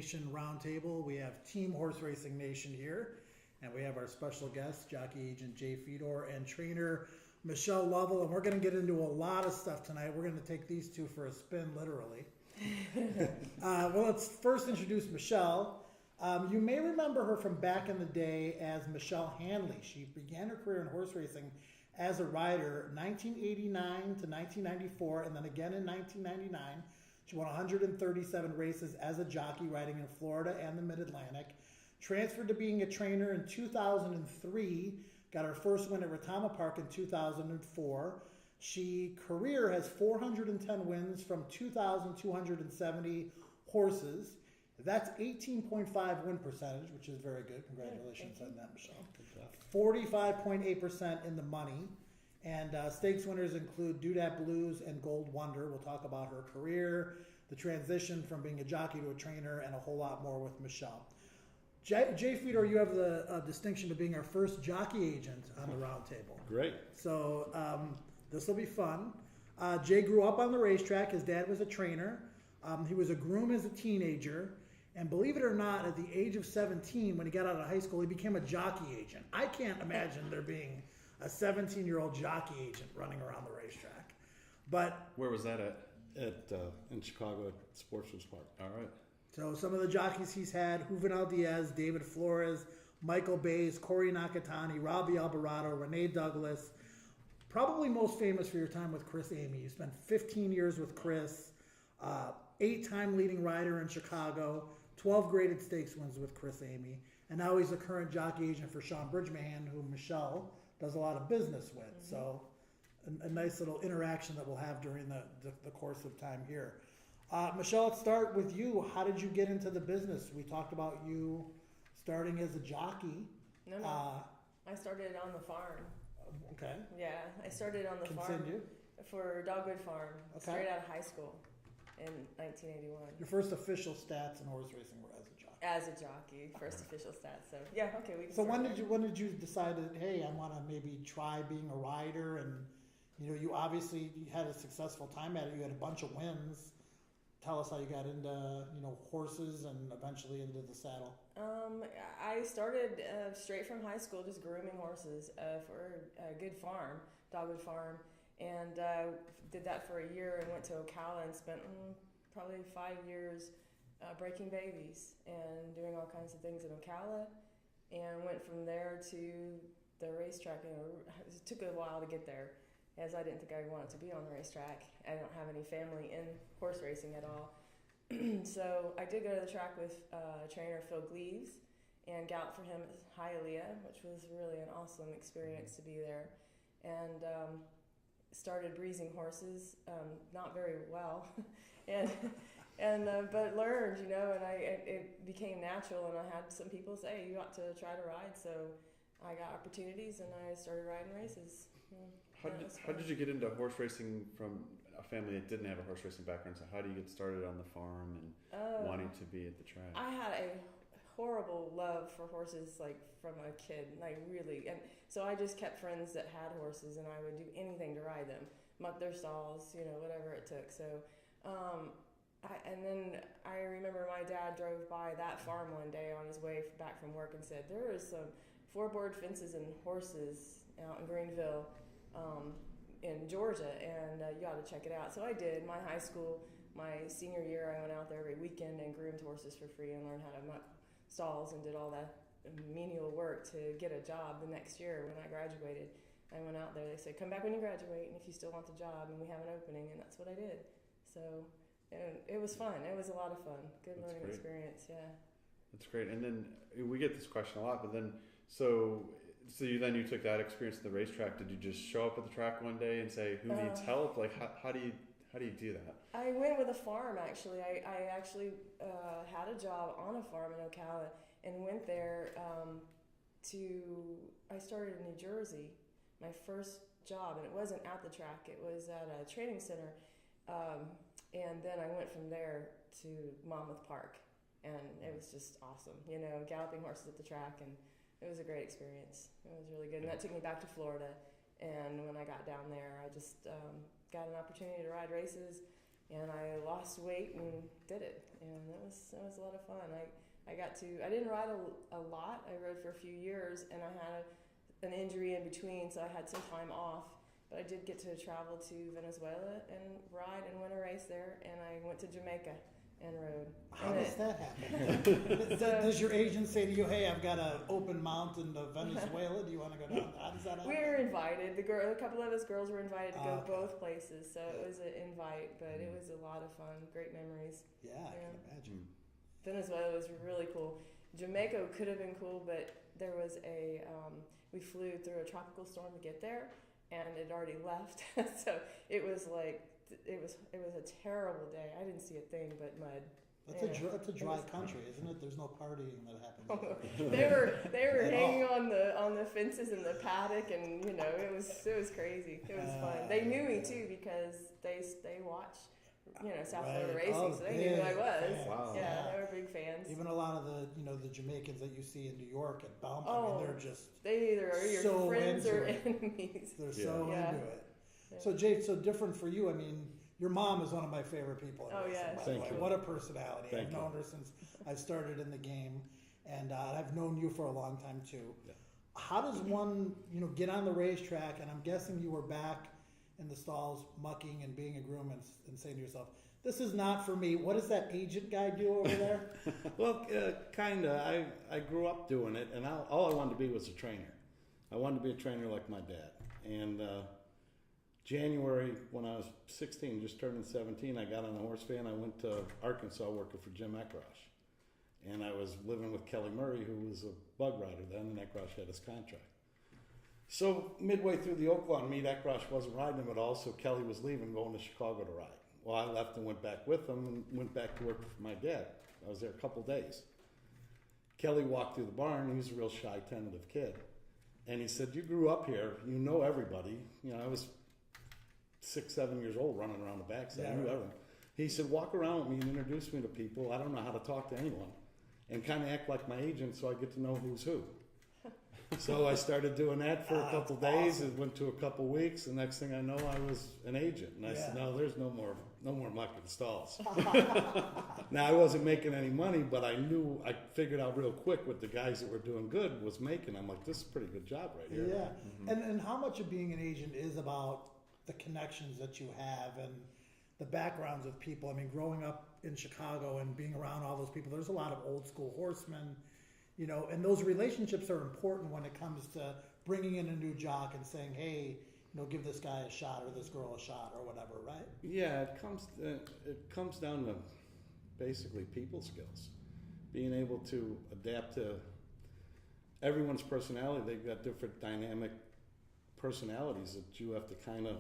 Nation Roundtable. We have Team Horse Racing Nation here, and we have our special guest, jockey agent Jay Fedor and trainer Michelle Lovell, and we're going to get into a lot of stuff tonight. We're going to take these two for a spin, literally. Well, let's first introduce Michelle. You may remember her from back in the day as Michelle Hanley. She began her career in horse racing as a rider 1989 to 1994, and then again in 1999. She won 137 races as a jockey riding in Florida and the Mid-Atlantic. Transferred to being a trainer in 2003. Got her first win at Retama Park in 2004. She career has 410 wins from 2,270 horses. That's 18.5 win percentage, which is very good. Congratulations on that, Michelle. 45.8% in the money. And stakes winners include Dudap Blues and Gold Wonder. We'll talk about her career, the transition from being a jockey to a trainer, and a whole lot more with Michelle. Jay Fedor, you have the distinction of being our first jockey agent on the Roundtable. Great. So this will be fun. Jay grew up on the racetrack. His dad was a trainer. He was a groom as a teenager. And believe it or not, at the age of 17, when he got out of high school, he became a jockey agent. I can't imagine there being a 17-year-old jockey agent running around the racetrack. But where was that at? In Chicago at Sportsman's Park. All right. So some of the jockeys he's had: Juvenal Diaz, David Flores, Michael Bays, Corey Nakatani, Robbie Alvarado, Renee Douglas. Probably most famous for your time with Chris Amy. You spent 15 years with Chris, 8-time leading rider in Chicago, 12 graded stakes wins with Chris Amy, and now he's a current jockey agent for Sean Bridgman, who Michelle does a lot of business with. Mm-hmm. So a nice little interaction that we'll have during the course of time here. Michelle, let's start with you. How did you get into the business? We talked about you starting as a jockey. No. I started on the farm. Okay. Yeah, I started on the farm for Dogwood Farm, straight out of high school in 1981. Your first official stats in horse racing were as a jockey. As a jockey, first official stats. So yeah, okay. We can so when did you decide that, hey, I want to maybe try being a rider? And you obviously had a successful time at it. You had a bunch of wins. Tell us how you got into horses and eventually into the saddle. I started straight from high school, just grooming horses for a good farm, Dogwood Farm, and did that for a year and went to Ocala and spent probably 5 years breaking babies and doing all kinds of things in Ocala, and went from there to the racetrack. It took a while to get there, as I didn't think I wanted to be on the racetrack. I don't have any family in horse racing at all. So I did go to the track with trainer Phil Gleaves and galloped for him at Hialeah, which was really an awesome experience to be there. And started breezing horses, not very well, but learned, and it became natural. And I had some people say, you ought to try to ride. So I got opportunities and I started riding races. How did you get into horse racing from a family that didn't have a horse racing background? So how do you get started on the farm and wanting to be at the track? I had a horrible love for horses, like from a kid, and so I just kept friends that had horses, and I would do anything to ride them, muck their stalls, whatever it took. So, and then I remember my dad drove by that farm one day on his way back from work and said, there is some 4-board fences and horses out in Greenville, in Georgia, and you ought to check it out. So I did. My high school, my senior year, I went out there every weekend and groomed horses for free and learned how to muck stalls and did all that menial work to get a job the next year when I graduated. I went out there. They said, come back when you graduate, and if you still want the job, and we have an opening, and that's what I did. So it was fun. It was a lot of fun. Good learning experience, yeah. That's great. And then we get this question a lot, but then so you took that experience at the racetrack. Did you just show up at the track one day and say, who needs help? Like, how do you do that? I went with a farm, actually. I actually had a job on a farm in Ocala and went there I started in New Jersey, my first job, and it wasn't at the track. It was at a training center. And then I went from there to Monmouth Park, and it was just awesome, galloping horses at the track, and it was a great experience. It was really good. And that took me back to Florida. And when I got down there, I just got an opportunity to ride races and I lost weight and did it, and it was a lot of fun. I didn't ride a lot. I rode for a few years, and I had an injury in between, so I had some time off. But I did get to travel to Venezuela and ride and win a race there, and I went to Jamaica and rode. How does that happen? Does your agent say to you, "Hey, I've got an open mount in Venezuela. Do you want to go down?" How does that happen? We were invited. A couple of us girls were invited to go both places, so it was an invite. But it was a lot of fun, great memories. Yeah, I can imagine. Venezuela was really cool. Jamaica could have been cool, but there was we flew through a tropical storm to get there, and it already left. So it was like it was a terrible day. I didn't see a thing but mud. That's a dry country, isn't it? There's no partying that happens. they were hanging on the fences in the paddock, and it was crazy. It was fun. They knew me too because they watched South Florida racing, so they knew who I was. Wow. Yeah, they were big fans. Even a lot of the Jamaicans that you see in New York at Bump, they either are your so friends or into enemies. They're so into it. So Jake, so different for you. I mean, your mom is one of my favorite people in racing, by the way. Thank you. What a personality. Thank I've you. known her since I started in the game, and I've known you for a long time too. Yeah. How does one, get on the racetrack, and I'm guessing you were back in the stalls mucking and being a groom and saying to yourself, this is not for me. What does that agent guy do over there? Well, kinda. I grew up doing it, and all I wanted to be was a trainer. I wanted to be a trainer like my dad. And January, when I was 16, just turning 17, I got on a horse van. I went to Arkansas working for Jim Eckrosh. And I was living with Kelly Murray, who was a bug rider then, and Eckrosh had his contract. So midway through the Oaklawn meet, Eckrosh wasn't riding him at all, so Kelly was leaving, going to Chicago to ride. Well, I left and went back with him and went back to work for my dad. I was there a couple days. Kelly walked through the barn. He was a real shy, tentative kid. And he said, you grew up here. You know everybody. I was 6, 7 years old running around the backside. I knew everyone. He said, walk around with me and introduce me to people. I don't know how to talk to anyone. And kind of act like my agent so I get to know who's who. So I started doing that for a couple days. Awesome. It went to a couple weeks. The next thing I know, I was an agent. And I said, no, there's no more muck in stalls. Now, I wasn't making any money, but I figured out real quick what the guys that were doing good was making. I'm like, this is a pretty good job right here. Yeah. And how much of being an agent is about the connections that you have and the backgrounds of people? I mean, growing up in Chicago and being around all those people, there's a lot of old school horsemen, and those relationships are important when it comes to bringing in a new jock and saying, hey, give this guy a shot or this girl a shot or whatever, right? Yeah, it comes down to basically people skills, being able to adapt to everyone's personality. They've got different dynamic personalities that you have to kind of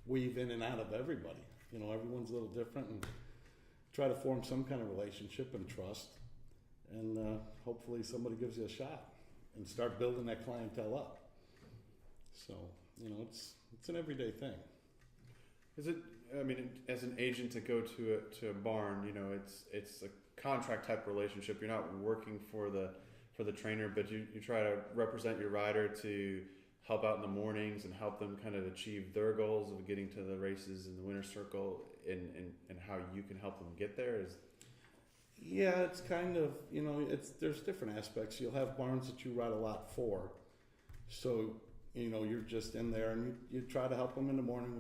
weave in and out of everybody. Everyone's a little different, and try to form some kind of relationship and trust, and hopefully somebody gives you a shot and start building that clientele up. So, it's an everyday thing. Is it? I mean, as an agent to go to a barn, it's a contract type relationship. You're not working for the trainer, but you try to represent your rider to help out in the mornings and help them kind of achieve their goals of getting to the races in the winner's circle, and how you can help them get there. Yeah, it's kind of, there's different aspects. You'll have barns that you ride a lot for, so you're just in there and you try to help them in the morning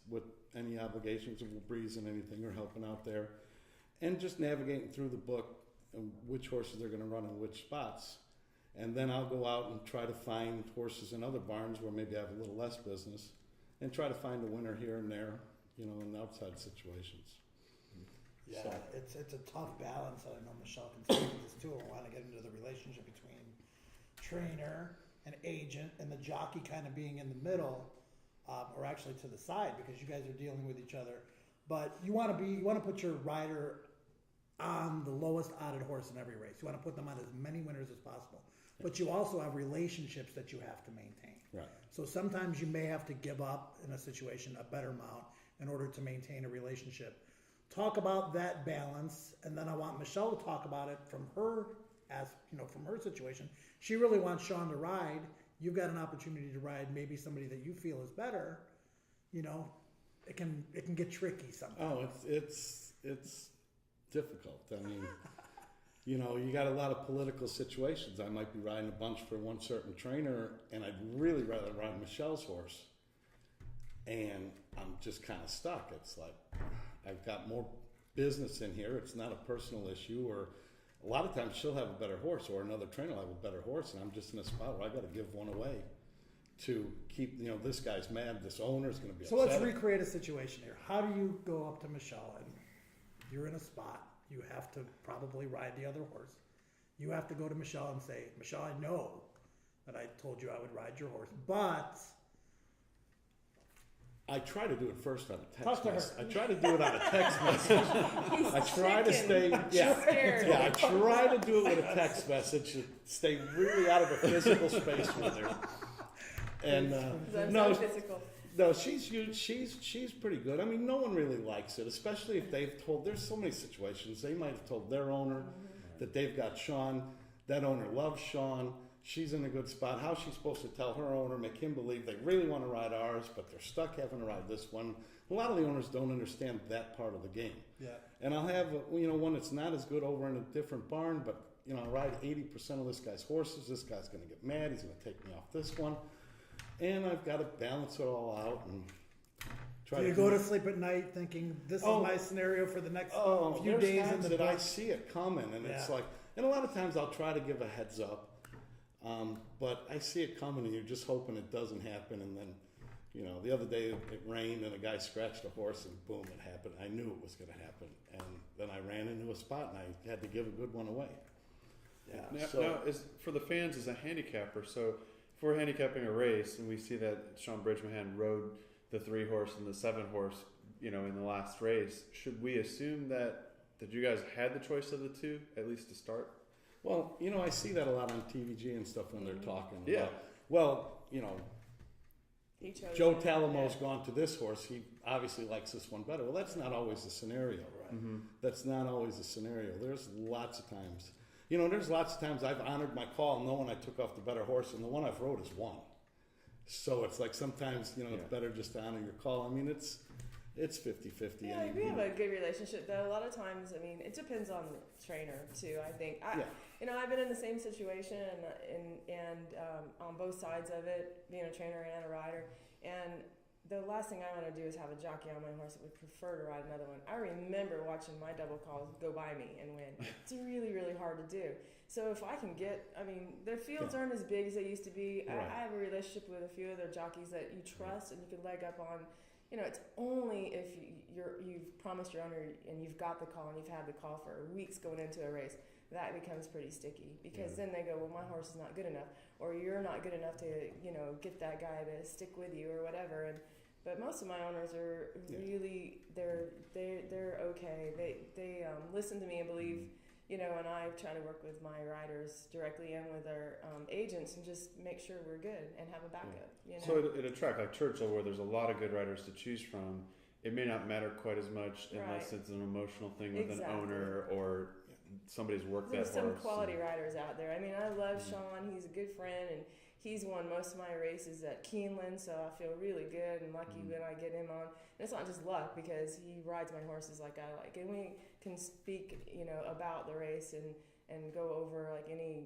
with any obligations of breeze and anything, or helping out there, and just navigating through the book and which horses they're going to run in which spots. And then I'll go out and try to find horses in other barns where maybe I have a little less business, and try to find a winner here and there, in outside situations. Yeah, So. it's a tough balance, and I know Michelle can speak to this too. I want to get into the relationship between trainer and agent, and the jockey kind of being in the middle, or actually to the side, because you guys are dealing with each other. But you want to put your rider on the lowest odded horse in every race. You want to put them on as many winners as possible. But you also have relationships that you have to maintain. Right. So sometimes you may have to give up in a situation a better mount in order to maintain a relationship. Talk about that balance, and then I want Michelle to talk about it from her situation. She really wants Sean to ride. You've got an opportunity to ride maybe somebody that you feel is better, it can get tricky sometimes. Oh, it's difficult. I mean, you got a lot of political situations. I might be riding a bunch for one certain trainer, and I'd really rather ride Michelle's horse, and I'm just kind of stuck. It's like I've got more business in here. It's not a personal issue, or a lot of times she'll have a better horse, or another trainer will have a better horse, and I'm just in a spot where I got to give one away to keep. This guy's mad. This owner's going to be So upset. let's recreate a situation here. How do you go up to Michelle and you're in a spot? You have to probably ride the other horse. You have to go to Michelle and say, Michelle, I know that I told you I would ride your horse, but I try to do it first on a Talk text to her. message. I try to do it on a text message. I try to stay. Scared. Yeah. I try to do it with a text message to stay really out of a physical space with her. And no, physical. no, she's pretty good. I mean, no one really likes it, especially if they've told. There's so many situations they might have told their owner that they've got Sean. That owner loves Sean. She's in a good spot. How's she supposed to tell her owner, make him believe they really want to ride ours, but they're stuck having to ride this one? A lot of the owners don't understand that part of the game. yeah. And I'll have one that's not as good over in a different barn, but I ride 80% of this guy's horses. This guy's going to get mad. He's going to take me off this one, and I've got to balance it all out and try. So you go to sleep at night thinking this is my scenario for the next few there's days in times the that I book. see it coming, and it's Yeah. like, and a lot of times I'll try to give a heads up, but I see it coming, and you're just hoping it doesn't happen, and then. The other day it rained and a guy scratched a horse and boom, it happened. I knew it was going to happen. And then I ran into a spot and I had to give a good one away. Yeah. Now, is for the fans as a handicapper, so if we're handicapping a race and we see that Sean Bridgman rode the 3-horse and the 7-horse, in the last race, should we assume that you guys had the choice of the two, at least to start? Well, I see that a lot on TVG and stuff when they're talking. Yeah. Joe Talamo's gone to this horse. He obviously likes this one better. Well, that's not always the scenario, right? Mm-hmm. That's not always the scenario. There's lots of times. There's lots of times I've honored my call knowing I took off the better horse, and the one I've rode is won. So it's like sometimes, it's better just to honor your call. I mean, it's 50-50. Yeah, we have a good relationship though. A lot of times, it depends on the trainer too. I think I've been in the same situation and on both sides of it, being a trainer and a rider. And the last thing I want to do is have a jockey on my horse that would prefer to ride another one. I remember watching my double calls go by me and win. It's really, really hard to do. So if I can the fields aren't as big as they used to be. Right. I have a relationship with a few other jockeys that you trust and you can leg up on. It's only if you've promised your owner and you've got the call and you've had the call for weeks going into a race, that becomes pretty sticky because then they go, well, my horse is not good enough, or you're not good enough to, get that guy to stick with you or whatever. But most of my owners are really, they're okay. They listen to me and believe, and I try to work with my riders directly and with our agents and just make sure we're good and have a backup. So at a track like Churchill, where there's a lot of good riders to choose from, it may not matter quite as much unless it's an emotional thing with an owner or somebody's worked There's that horse. some quality riders out there. I love Sean. He's a good friend, and he's won most of my races at Keeneland, so I feel really good and lucky when I get him on. And it's not just luck because he rides my horses like I like, and we can speak, about the race and go over like any,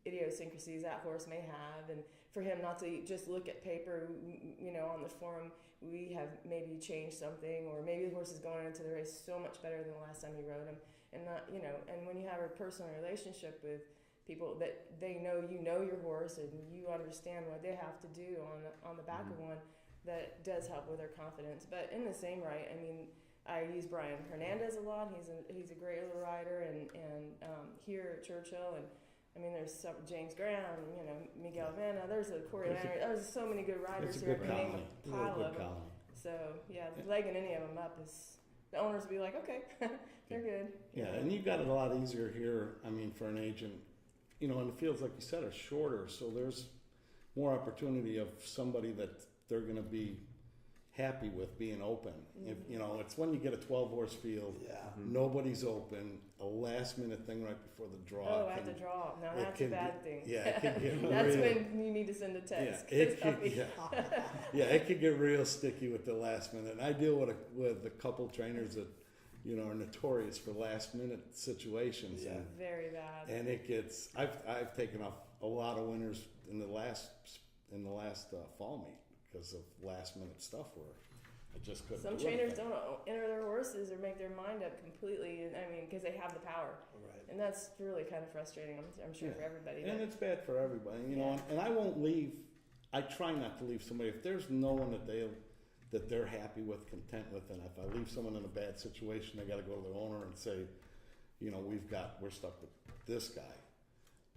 idiosyncrasies that horse may have, and for him not to just look at paper, on the form, we have maybe changed something, or maybe the horse is going into the race so much better than the last time he rode him, and not, and when you have a personal relationship with people that they know, your horse and you understand what they have to do on the back of one, that does help with their confidence. But in the same right, I use Brian Hernandez a lot. He's a great little rider, and here at Churchill, and there's some James Graham, Miguel Vanna. There's a Corey Landry. There's so many good riders It's a here. good I can name colony. a pile Good of them. colony. So legging any of them up is, the owners will be like, okay, they're good. Yeah, and you got it a lot easier here. For an agent, and the fields, like you said, are shorter, so there's more opportunity of somebody that they're going to be happy with being open. If you know, it's when you get a 12-horse field, Yeah. nobody's open, a last-minute thing right before the draw. Oh, I have to draw. Now it that's a can bad thing. Yeah, it can get That's real. when you need to send a text. Yeah, it 'cause I'll could, be- yeah, it could get real sticky with the last minute. And I deal with a couple trainers that, you know, are notorious for last minute situations. Yeah. Very bad. And it gets. I've taken off a lot of winners in the last fall meet because of last minute stuff where I just couldn't. Some do trainers anything. don't enter their horses or make their mind up completely. And I mean, because they have the power, Right. and that's really kind of frustrating. I'm sure Yeah. for everybody. And but- it's bad for everybody, you know. Yeah. And I won't leave. I try not to leave somebody if there's no one that they're happy with, content with, and if I leave someone in a bad situation, they got to go to their owner and say, you know, we're stuck with this guy.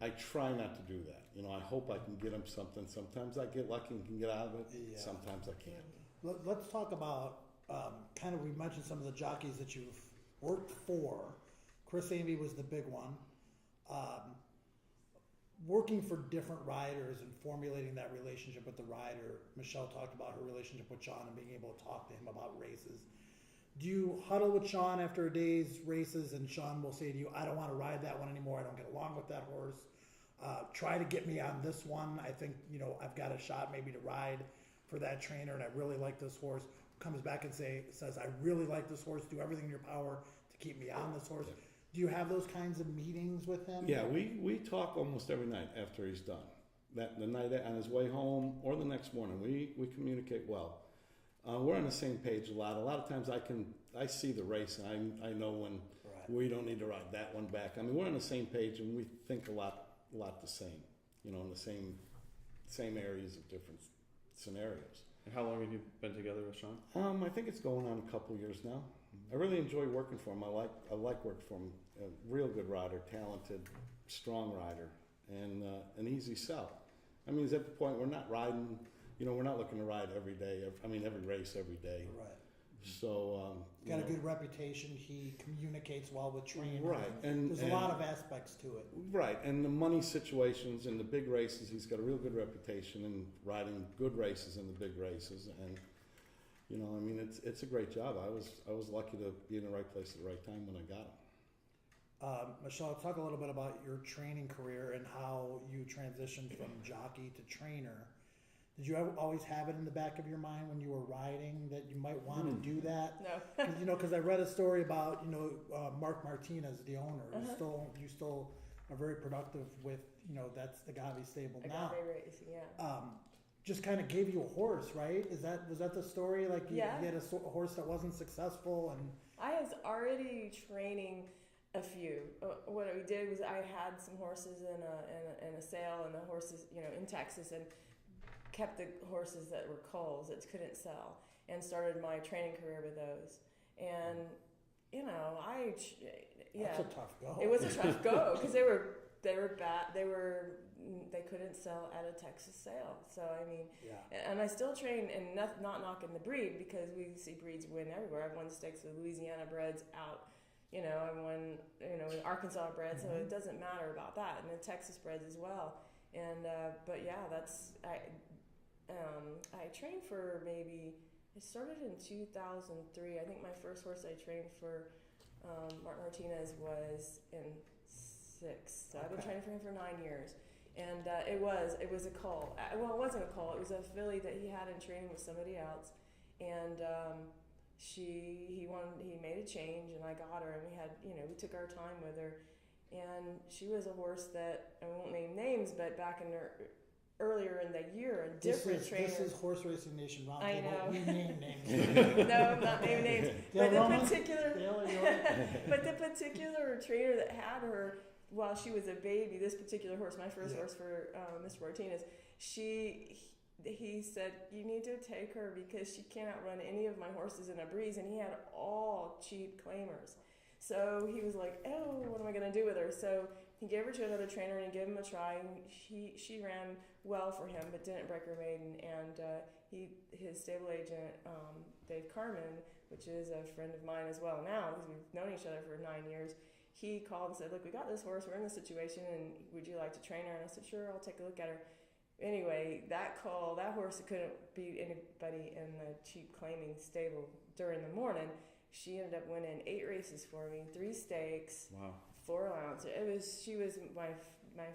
I try not to do that. You know, I hope I can get him something. Sometimes I get lucky and can get out of it. Yeah. Sometimes I can't. Let's talk about kind of, we mentioned some of the jockeys that you've worked for. Chris Amby was the big one. Working for different riders and formulating that relationship with the rider. Michelle talked about her relationship with Sean and being able to talk to him about races. Do you huddle with Sean after a day's races and Sean will say to you, I don't want to ride that one anymore. I don't get along with that horse. Try to get me on this one. I think, you know, I've got a shot maybe to ride for that trainer and I really like this horse. Comes back and says, I really like this horse. Do everything in your power to keep me on this horse. Do you have those kinds of meetings with him? Yeah, we talk almost every night after he's done. The night on his way home or the next morning, we communicate well. We're on the same page a lot. A lot of times I see the race and I know when we don't need to ride that one back. I mean, we're on the same page and we think a lot the same. You know, in the same areas of different scenarios. And how long have you been together with Sean? I think it's going on a couple years now. I really enjoy working for him. I like working for him. A real good rider, talented, strong rider, and an easy sell. I mean, he's at the point we're not riding. You know, we're not looking to ride every day. Every race every day. Right. So Got a good reputation. He communicates well with trainers. Right, and there's a lot of aspects to it. Right, and the money situations and the big races, he's got a real good reputation in riding good races in the big races, and you know, I mean, it's a great job. I was lucky to be in the right place at the right time when I got him. Michelle, talk a little bit about your training career and how you transitioned from jockey to trainer. Did you always have it in the back of your mind when you were riding that you might want to do that? No. You know, because I read a story about Mark Martinez, the owner. You still are very productive with that's the Agave stable now. Agave racing, yeah. Just kind of gave you a horse, right? Was that the story? Like you Yeah. had a horse that wasn't successful, and I was already training a few. What we did was I had some horses in a sale, and the horses, in Texas, and kept the horses that were culls that couldn't sell, and started my training career with those. And that's a tough go. It was a tough go because they were bad. They couldn't sell at a Texas sale. So I mean, and I still train, and not knocking the breed because we see breeds win everywhere. I've won stakes with Louisiana breds out. I won Arkansas breds, so it doesn't matter about that, and the Texas breds as well. And but yeah, I trained for maybe. I started in 2003. I think my first horse I trained for Mark Martinez was in 6. So I've been training for him for 9 years. And it was a cull. Well, it wasn't a cull. It was a filly that he had in training with somebody else. And he made a change, and I got her, and we had, we took our time with her. And she was a horse that, I won't name names, but back in earlier in the year, a different trainer. This is Horse Racing Nation Roundtable. I know. We name names. No, I'm not naming names. But the particular trainer that had her while she was a baby, this particular horse, my first horse for Mr. Martinez, he said, you need to take her because she can't outrun any of my horses in a breeze, and he had all cheap claimers. So he was like, oh, what am I going to do with her? So he gave her to another trainer and he gave him a try. And she ran well for him, but didn't break her maiden. And his stable agent, Dave Carmen, which is a friend of mine as well now, because we've known each other for 9 years, he called and said, look, we got this horse, we're in this situation, and would you like to train her? And I said, sure, I'll take a look at her. anyway, that horse couldn't beat anybody in the cheap claiming stable during the morning. She ended up winning 8 races for me, 3 stakes, Wow. 4 allowances. She was my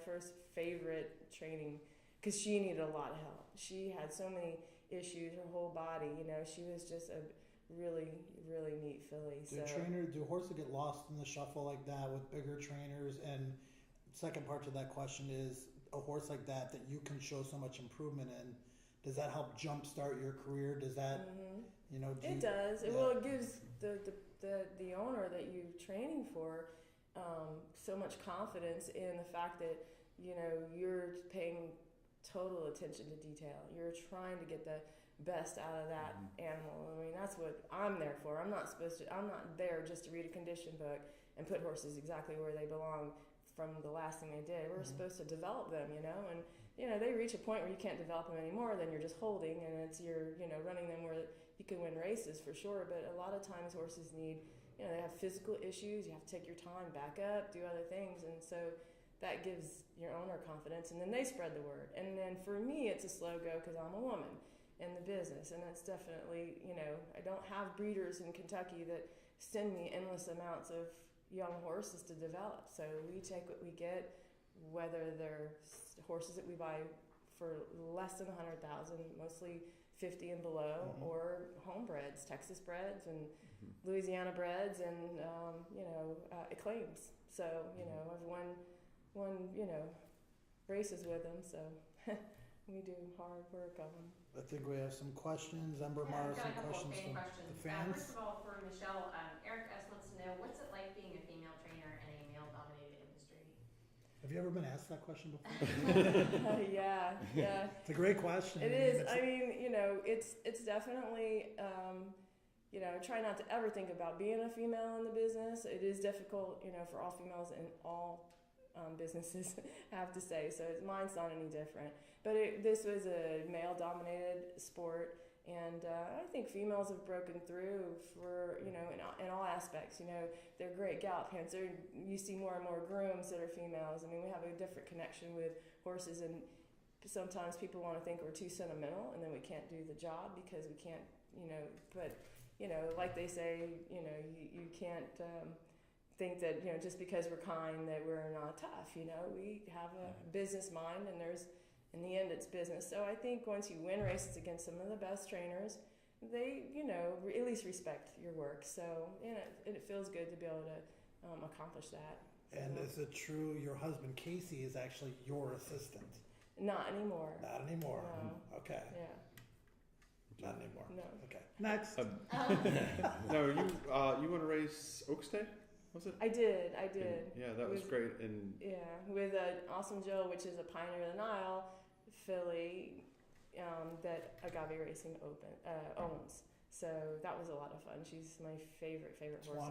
first favorite training because she needed a lot of help. She had so many issues, her whole body. She was just a really, really neat filly. Do horses get lost in the shuffle like that with bigger trainers? And second part to that question is, a horse like that you can show so much improvement in, does that help jumpstart your career? Does that, It does. Yeah. Well, it gives the owner that you're training for so much confidence in the fact that you're paying total attention to detail. You're trying to get the best out of that animal. I mean, that's what I'm there for. I'm not there just to read a condition book and put horses exactly where they belong from the last thing they did. We're supposed to develop them, and they reach a point where you can't develop them anymore, then you're just holding, and you're running them where you can win races for sure. But a lot of times horses need, they have physical issues. You have to take your time, back up, do other things, and so that gives your owner confidence, and then they spread the word. And then for me, it's a slow go because I'm a woman in the business, and it's definitely, I don't have breeders in Kentucky that send me endless amounts of young horses to develop. So we take what we get, whether they're horses that we buy for less than 100,000, mostly 50 and below, or homebreds, Texas breds and Louisiana breds, and acclaims. So I've won races with them. So we do hard work on them. I think we have some questions. Ember Yeah, Mara, I've got some a couple questions of from questions. the fans. First of all, for Michelle, Eric S. wants to know, what's it like being a female trainer in a male-dominated industry? Have you ever been asked that question before? Yeah. It's a great question. It is. I mean, it's definitely, try not to ever think about being a female in the business. It is difficult, for all females in all businesses, I have to say. So mine's not any different. But this was a male-dominated sport, and I think females have broken through for, in all aspects. They're great gallop hands. You see more and more grooms that are females. I mean, we have a different connection with horses, and sometimes people want to think we're too sentimental, and then we can't do the job because we can't, but, like they say, you can't think that, just because we're kind that we're not tough. We have a business mind, and in the end, it's business. So I think once you win races against some of the best trainers, they, at least respect your work. So, it feels good to be able to accomplish that. So, and is it true your husband Casey is actually your assistant? Not anymore. Not anymore. No. Okay. Yeah. Not anymore. No. Okay. Next. No, you want to race Oaks Day? Was it? I did. Yeah, that was great. And with an Awesome Jill, which is a Pioneer of the Nile filly that Agave Racing owns. So that was a lot of fun. She's my favorite horse.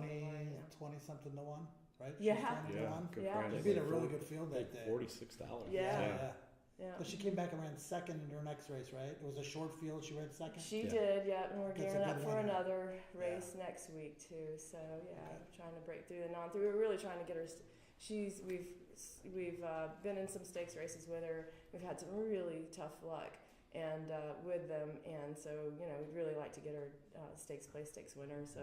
20 something to 1, right? Yeah. She's 20 to 1. good Yeah. price. She beat a really good field that Like day. $46. Yeah. Yeah. But she came back and ran second in her next race, right? It was a short field. She ran second. She Yeah. did, yeah, and we're That's a gearing good up for winner. another race next week too. So yeah, trying to break through the non-through. We're really trying to get her. We've been in some stakes races with her. We've had some really tough luck and with them, and so we'd really like to get her stakes winner. So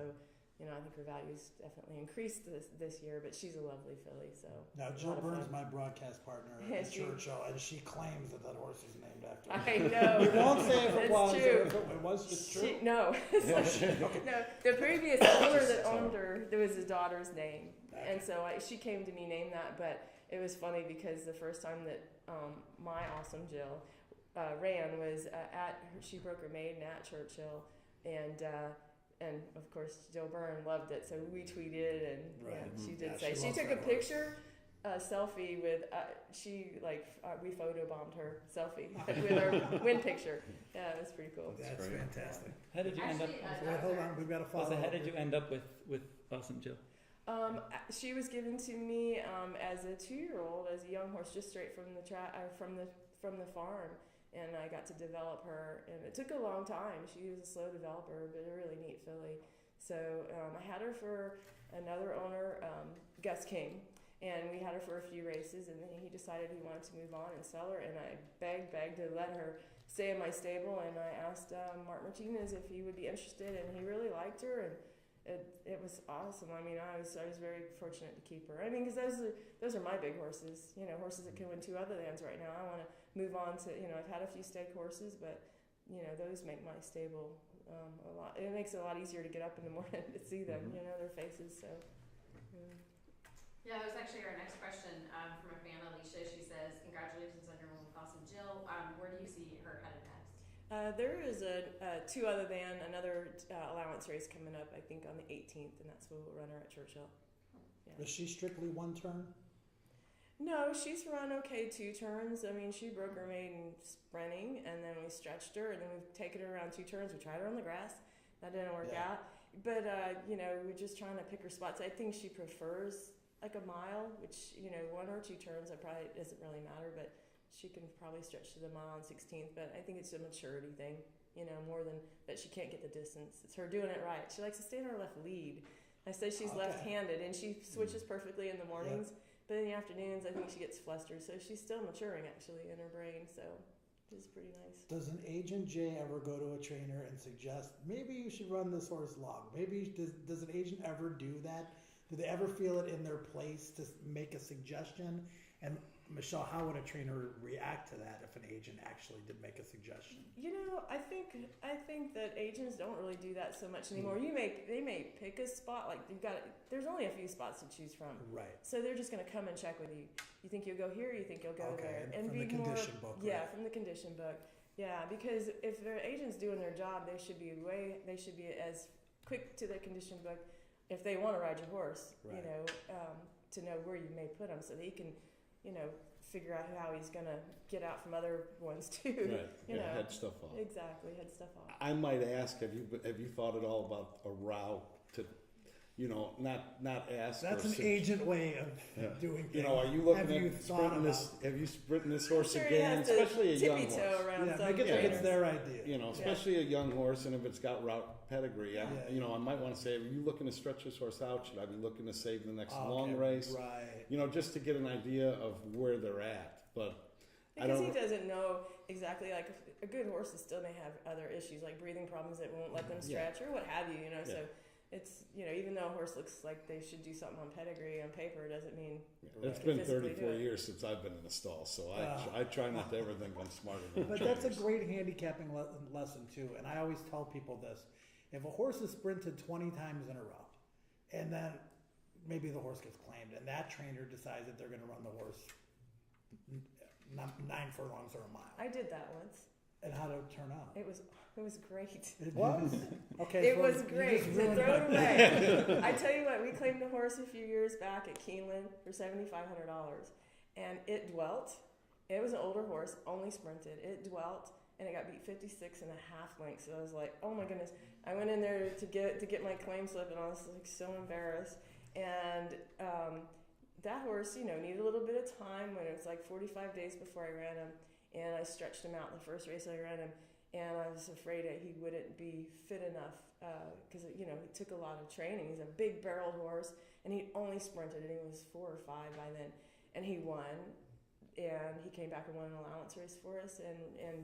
I think her value's definitely increased this year. But she's a lovely filly. So Now, a Jill lot of Burns, fun. my broadcast partner Yeah, at she- Churchill, and she claims that horse is named after her. I know. We won't say if it It's was true. or if it was just true. No. No, the previous owner that owned her, there was his daughter's name, and so she came to me name that. But it was funny because the first time that my Awesome Jill ran was she broke her maiden at Churchill, and of course Jill Byrne loved it, so we tweeted, and Right. she did Yeah, say she she loves took that a horse. picture. Selfie with we photobombed her selfie with her win picture. Yeah, it was pretty cool. That's great. fantastic. How did you end up? Actually, Wait, hold on. We've got to follow Also, how up. did you end up with Awesome Jill? She was given to me as a 2-year-old, as a young horse, just straight from the farm, and I got to develop her. And it took a long time. She was a slow developer, but a really neat filly. So I had her for another owner, Gus King, And we had her for a few races, and then he decided he wanted to move on and sell her. And I begged to let her stay in my stable. And I asked Mark Martinez if he would be interested, and he really liked her. And it was awesome. I mean, I was very fortunate to keep her. I mean, because those are my big horses. You know, horses that can win 2 other lands right now. I want to move on to, you know, I've had a few stake horses, but you know, those make my stable a lot. It makes it a lot easier to get up in the morning to see them. You know, their faces. So. Yeah, that was actually our next question from a fan, Alicia. She says, congratulations on your win with Awesome Jill. Where do you see her headed next? There is another allowance race coming up, I think, on the 18th, and that's where we'll run her at Churchill. Yeah. Is she strictly 1 turn? No, she's run okay 2 turns. I mean, she broke her maiden sprinting, and then we stretched her, and then we've taken her around 2 turns. We tried her on the grass. That didn't work out. But, you know, we're just trying to pick her spots. I think she prefers like a mile, which, you know, 1 or 2 turns, it probably doesn't really matter, but she can probably stretch to the mile on 16th. But I think it's a maturity thing, you know, more than that she can't get the distance. It's her doing it right. She likes to stay in her left lead. I say she's left-handed, and she switches perfectly in the mornings, but in the afternoons, I think she gets flustered. So she's still maturing, actually, in her brain, so it's pretty nice. Does an agent, Jay, ever go to a trainer and suggest, maybe you should run this horse long? Maybe, does an agent ever do that? Do they ever feel it in their place to make a suggestion? And Michelle, how would a trainer react to that if an agent actually did make a suggestion? You know, I think that agents don't really do that so much anymore. They may pick a spot, like there's only a few spots to choose from. Right. So they're just going to come and check with you. You think you'll go here? You think you'll go there? And from the condition book. Yeah, right? from the condition book. Yeah, because if the agent's doing their job, they should be as quick to the condition book if they want to ride your horse. Right. You know, to know where you may put them so that he can, you know, figure out how he's going to get out from other ones too. Right. You know, head stuff off. Exactly, head stuff off. I might ask, have you thought at all about a route to, you know, not ask. That's an agent way of doing things. You know, are you looking at sprinting this? Have you sprinting this horse Sure, again? Especially a young horse. Around Yeah, some make it like trainers. it's their idea. You know, especially a young horse, and if it's got route pedigree, you know, I might want to say, are you looking to stretch this horse out? Should I be looking to save the next long race? Right. You know, just to get an idea of where they're at. But because he doesn't know exactly, like a good horse still may have other issues like breathing problems that won't let them stretch or what have you. You know, so it's, you know, even though a horse looks like they should do something on pedigree on paper, doesn't mean it's been 34 years since I've been in the stall, so I try not to ever think I'm smarter than But that's a great handicapping lesson too, and I always tell people this: if a horse is sprinted 20 times in a row, and then maybe the horse gets claimed, and that trainer decides that they're going to run the horse 9 furlongs or a mile. I did that once. And how did it turn out? It was great. It was? Okay. It was great. So throw it away. I tell you what, we claimed a horse a few years back at Keeneland for $7,500, and it dwelt. It was an older horse, only sprinted. It dwelt, and it got beat 56 and a half lengths. So I was like, oh my goodness. I went in there to get my claim slip, and I was like so embarrassed. And that horse, you know, needed a little bit of time when it was like 45 days before I ran him. And I stretched him out the first race I ran him, and I was afraid that he wouldn't be fit enough because, you know, he took a lot of training. He's a big barreled horse, and he only sprinted, and he was 4 or 5 by then. And he won, and he came back and won an allowance race for us, and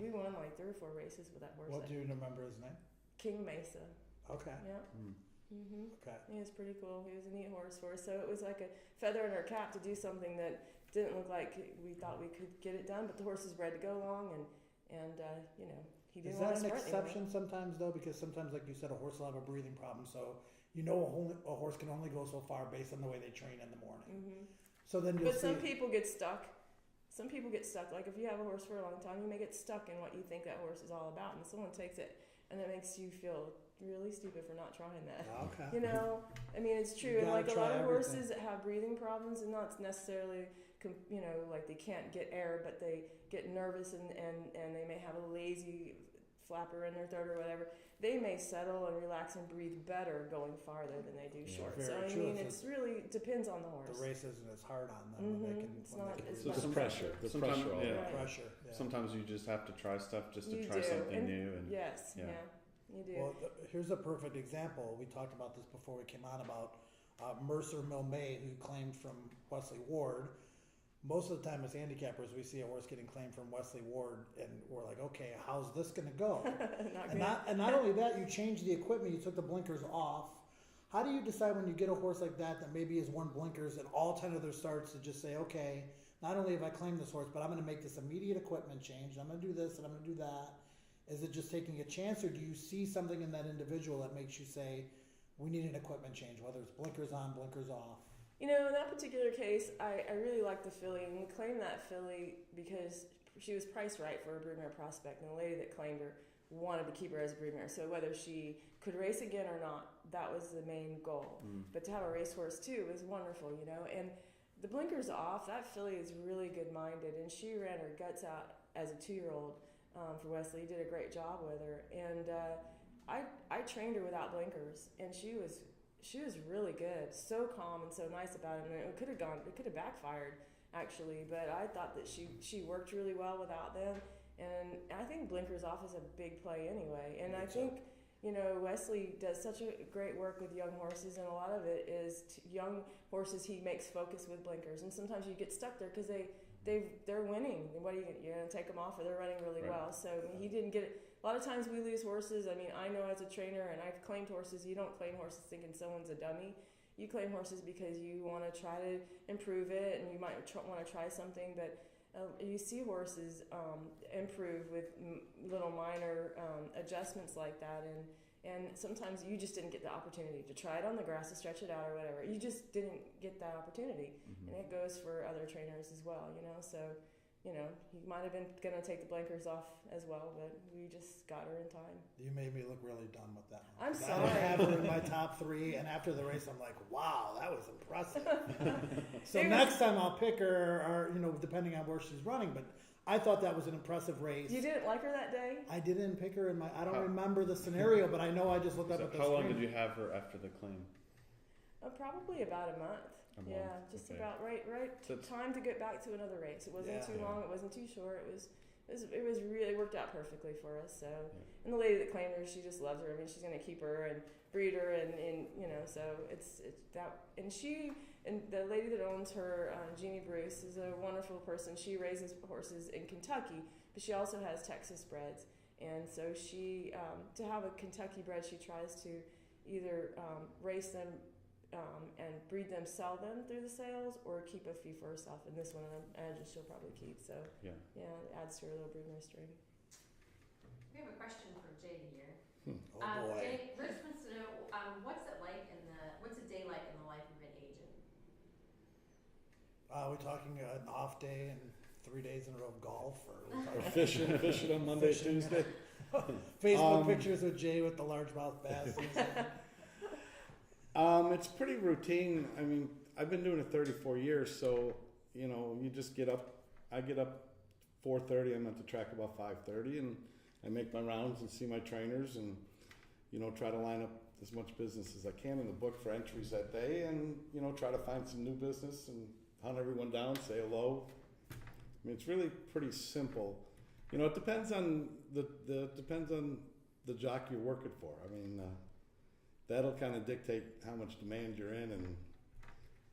we won like 3 or 4 races with that horse. What do you remember his name? King Mesa. Okay. Yeah. Mm-hmm. Okay. He was pretty cool. He was a neat horse for us. So it was like a feather in our cap to do something that didn't look like we thought we could get it done, but the horse is bred to go long, and you know, he didn't want to sprint. Is that an exception sometimes though? Because sometimes, like you said, a horse will have a breathing problem, so you know a horse can only go so far based on the way they train in the morning. Mm-hmm. So then But some people get stuck. Some people get stuck. Like if you have a horse for a long time, you may get stuck in what you think that horse is all about, and someone takes it, and it makes you feel really stupid for not trying that. Okay. You know, I mean, it's true. You And like a lot of everything. horses that have breathing problems, and not necessarily, you know, like they can't get air, but they get nervous and they may have a lazy flapper in their throat or whatever. They may settle and relax and breathe better going farther than they do short. Very So I true. mean, it's really depends on the horse. The race isn't as hard on them when they can. It's when not- they can it's breathe. not- the pressure. The Sometimes- pressure. All yeah. that. Pressure. Yeah. Sometimes you just have to try stuff just to You try do. something And new. And yes, yeah. you do. Well, here's a perfect example. We talked about this before we came on about Mercer Milmay, who claimed from Wesley Ward. Most of the time, as handicappers, we see a horse getting claimed from Wesley Ward, and we're like, okay, how's this going to go? And not only that, you changed the equipment, you took the blinkers off. How do you decide when you get a horse like that maybe has worn blinkers and all 10 of their starts to just say, okay, not only have I claimed this horse, but I'm going to make this immediate equipment change. I'm going to do this and I'm going to do that. Is it just taking a chance, or do you see something in that individual that makes you say, we need an equipment change, whether it's blinkers on, blinkers off? You know, in that particular case, I really liked the filly, and we claimed that filly because she was priced right for a broodmare prospect, and the lady that claimed her wanted to keep her as a broodmare. So whether she could race again or not, that was the main goal. But to have a racehorse too was wonderful, you know. And the blinkers off, that filly is really good-minded, and she ran her guts out as a 2-year-old for Wesley. He did a great job with her, and I trained her without blinkers, and she was really good, so calm and so nice about it. And it could have backfired actually, but I thought that she worked really well without them, and I think blinkers off is a big play anyway. And I think, you know, Wesley does such a great work with young horses, and a lot of it is young horses he makes focus with blinkers, and sometimes you get stuck there because they're winning. And what are you're gonna take them off, or they're running really well. So I mean, he didn't get it. A lot of times we lose horses. I mean, I know as a trainer, and I've claimed horses, you don't claim horses thinking someone's a dummy. You claim horses because you want to try to improve it, and you might want to try something. But you see horses improve with little minor adjustments like that, and sometimes you just didn't get the opportunity to try it on the grass, to stretch it out or whatever. You just didn't get that opportunity, and it goes for other trainers as well, you know. So, you know, he might have been going to take the blinkers off as well, but we just got her in time. You made me look really dumb with that one. I'm I sorry. don't have her in my top 3, and after the race, I'm like, wow, that was impressive. So next time I'll pick her, or, you know, depending on where she's running, but I thought that was an impressive race. You didn't like her that day? I didn't pick her in my, I don't remember the scenario, but I know I just looked up So at the how long screen. did you have her after the claim? Probably about a month. Yeah, just about right time to get back to another race. It wasn't too long. It wasn't too short. It was really worked out perfectly for us. So, and the lady that claimed her, she just loves her. I mean, she's gonna keep her and breed her, and you know, so it's that. And the lady that owns her, Jeannie Bruce, is a wonderful person. She raises horses in Kentucky, but she also has Texas breds. And so she, to have a Kentucky bred, she tries to either race them and breed them, sell them through the sales, or keep a few for herself. And this one, I imagine she'll probably keep. So yeah, it adds to her little broodmare string. We have a question from Jay here. Oh boy. Jay, Rich wants to know what's a day like in the life of an agent? We're talking an off day and 3 days in a row of golf, or Or fishing on Monday, Tuesday. Facebook pictures with Jay with the largemouth bass. It's pretty routine. I mean, I've been doing it 34 years, so, you know, you just get up. I get up 4:30. I'm at the track about 5:30, and I make my rounds and see my trainers, and, you know, try to line up as much business as I can in the book for entries that day, and, you know, try to find some new business and hunt everyone down, say hello. I mean, it's really pretty simple. You know, it depends on the jock you're working for. I mean, that'll kind of dictate how much demand you're in,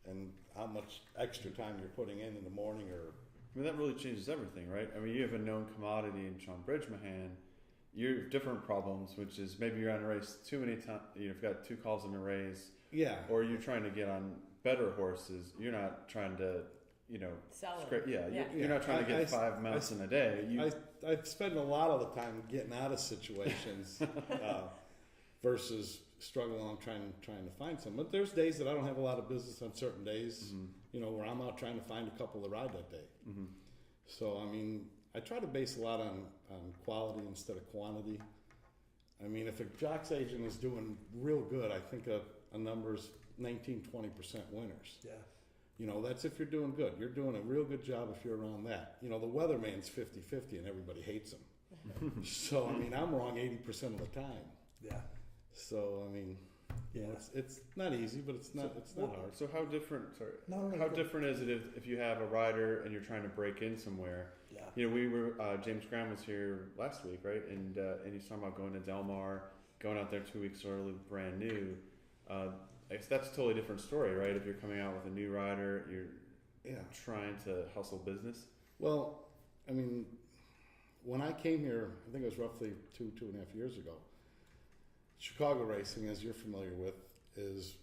and how much extra time you're putting in the morning. Or I mean, that really changes everything, right? I mean, you have a known commodity in Sean Bridgemahan. You have different problems, which is maybe you're on a race too many times. You've got 2 calls in a race. yeah, Or you're trying to get on better horses. You're not trying to, you know, Sell them. scrape. Yeah, Yeah. You're not trying to get 5 mounts in a day. I spend a lot of the time getting out of situations versus struggling on trying to find some. But there's days that I don't have a lot of business on certain days, you know, where I'm out trying to find a couple to ride that day. So, I mean, I try to base a lot on quality instead of quantity. I mean, if a jock's agent is doing real good, I think a number's 19-20% winners. Yeah. You know, that's if you're doing good. You're doing a real good job if you're around that. You know, the weatherman's 50-50 and everybody hates him. So, I mean, I'm wrong 80% of the time. Yeah. So, I mean, you know, it's not easy, but it's not hard. So how different? Sorry. No, How different is it if you have a rider and you're trying to break in somewhere? Yeah. You know, we were James Graham was here last week, right? And he's talking about going to Del Mar, going out there 2 weeks early, brand new. I guess that's a totally different story, right? If you're coming out with a new rider, you're Yeah. trying to hustle business. Well, I mean, when I came here, I think it was roughly 2.5 years ago. Chicago racing, as you're familiar with, is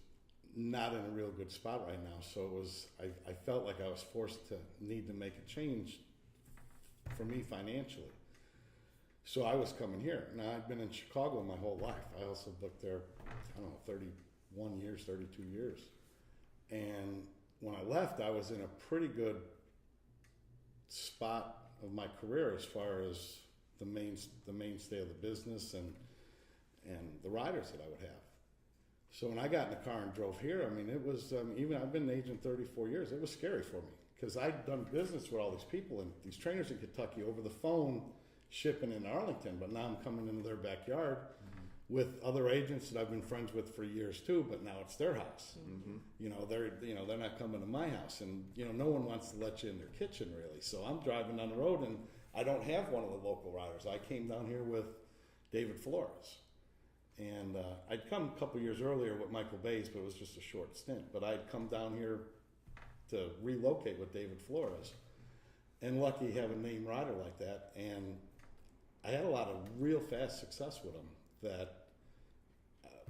not in a real good spot right now. So it was, I felt like I was forced to need to make a change for me financially. So I was coming here. Now I've been in Chicago my whole life. I also lived there, I don't know, 31 years, 32 years. And when I left, I was in a pretty good spot of my career as far as the mainstay of the business and the riders that I would have. So when I got in the car and drove here, I mean, it was, even I've been an agent 34 years, it was scary for me because I'd done business with all these people and these trainers in Kentucky over the phone shipping in Arlington, but now I'm coming into their backyard with other agents that I've been friends with for years too, but now it's their house. They're not coming to my house, and no one wants to let you in their kitchen really. So I'm driving down the road and I don't have one of the local riders. I came down here with David Flores. And I'd come a couple years earlier with Michael Bays, but it was just a short stint. But I'd come down here to relocate with David Flores, and lucky to have a named rider like that. And I had a lot of real fast success with him that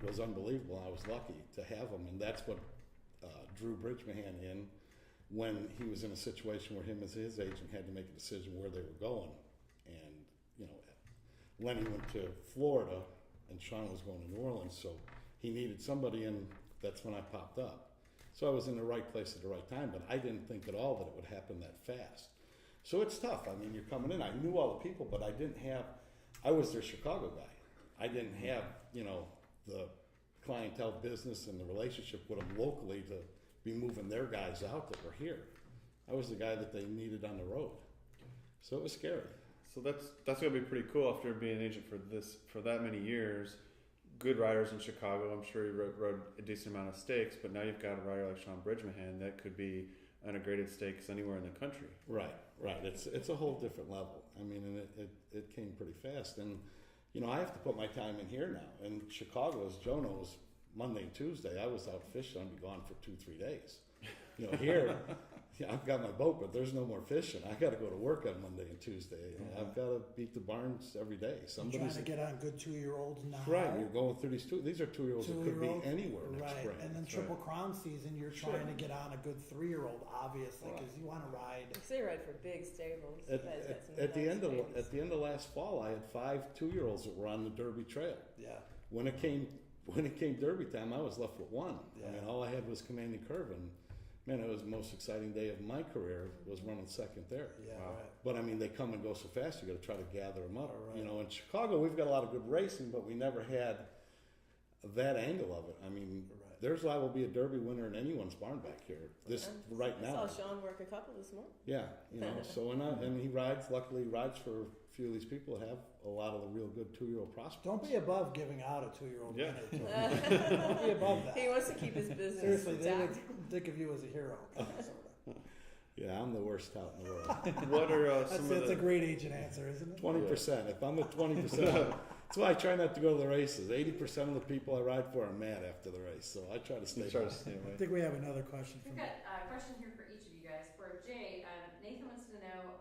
was unbelievable. I was lucky to have him, and that's what drew Bridgman in when he was in a situation where him as his agent had to make a decision where they were going. And Lenny went to Florida. And Sean was going to New Orleans, so he needed somebody, and that's when I popped up. So I was in the right place at the right time, but I didn't think at all that it would happen that fast. So it's tough. I mean, you're coming in. I knew all the people, but I was their Chicago guy. I didn't have, the clientele business and the relationship with them locally to be moving their guys out that were here. I was the guy that they needed on the road. So it was scary. So that's gonna be pretty cool after being an agent for that many years. Good riders in Chicago. I'm sure you rode a decent amount of stakes, but now you've got a rider like Sean Bridgman that could be on a graded stakes anywhere in the country. Right. It's a whole different level. I mean, and it came pretty fast. And I have to put my time in here now. In Chicago, as Joe knows, Monday and Tuesday, I was out fishing. I'd be gone for 2-3 days. Here. I've got my boat, but there's no more fishing. I got to go to work on Monday and Tuesday. I've got to beat the barns every day. Somebody's trying to get on good 2-year-olds now. Right, you're going through these are 2-year-olds that could be anywhere next spring. And then Triple Crown season, you're trying to get on a good 3-year-old, obviously, because you want to ride. They ride for big stables. At the end of last fall, I had 5 2-year-olds that were on the Derby Trail. Yeah. When it came Derby time, I was left with one. Yeah. I mean, all I had was Commanding Curve, and man, it was the most exciting day of my career was running second there. Yeah, wow. Right. But I mean, they come and go so fast. You got to try to gather them up. Right. In Chicago, we've got a lot of good racing, but we never had that angle of it. I mean, there's liable to be a Derby winner in anyone's barn back here right now. I saw Sean work a couple this morning. Yeah, So and he rides. Luckily, he rides for a few of these people that have a lot of the real good 2-year-old prospects. Don't be above giving out a 2-year-old Yeah. winner. Don't be above that. He wants to keep his business Seriously, they would intact. think of you as a hero. Sort of. Yeah, I'm the worst tout in the world. What are some of That's the a great agent answer, isn't it? 20%. If I'm at 20%, that's why I try not to go to the races. 80% of the people I ride for are mad after the race, so I try to stay try to back. stay I away? think we have another question We've from got a question here for each of you guys. For Jay, Nathan wants to know